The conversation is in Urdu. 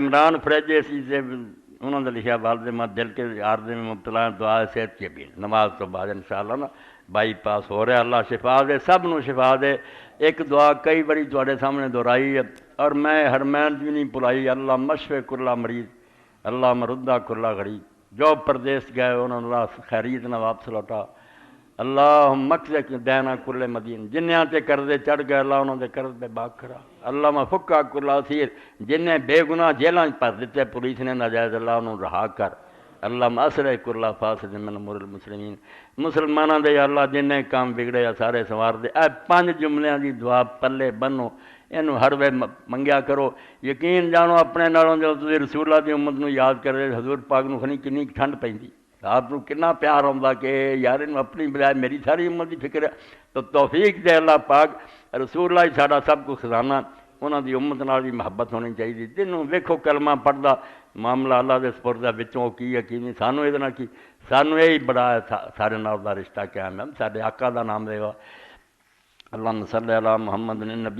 عمران فریجے سی سے انہوں نے لکھا والد میں دل کے عارضے میں مبتلا دعا صحت کی بھی نماز تو بعد انشاءاللہ نا بائی پاس ہو رہا ہے، اللہ شفا دے، سب نو شفا دے۔ ایک دعا کئی بڑی تواڈے سامنے دہرائی ہے اور میں حرمین بھی نہیں بلائی، اللہ مشفے کلا مریض، اللہ مردہ کلا غریب، جو پردیس گئے انہوں نے اللہ خیریت نہ واپس لوٹا، اللہ مقصد دینا کل مدین، جنیاں تے قرضے چڑھ گئے اللہ انہوں نے قرض پہ باغ کرا، اللہ میں فکا کل اسیر، جنہیں بے گناہ جیلاں پر دیتے پولیس نے ناجائز اللہ انہوں رہا کر، اللہ مسرے کل فاسد من امور المسلمین، مسلمانوں دے اللہ جنہیں کام بگڑے سارے سوار دے۔ اے 5 جملیاں دی دعا پلے بنو، اینو ہر وے منگیا کرو، یقین جانو اپنے نالوں جو تسی رسول اللہ دی امت نو یاد کرے حضور پاک نو خنی کنی ٹھنڈ پیندی، آپ کو کنا پیار ہوتا کہ یار انہوں اپنی بجائے میری ساری امت کی فکر ہے، تو توفیق دے اللہ پاک، رسول اللہ ساڈا سب کو خزانہ، انہوں دی امت نال بھی محبت ہونی چاہیے، جنوں ویکھو کلمہ پڑھدا معاملہ اللہ دے سپرد وچوں کی ہے کی نہیں، سانو یہ کی سانو یہی بڑا ہے سارے نال دا رشتہ قائم ہے، سارے آقا دا نام دے گا، اللہم صلی علی محمد نبی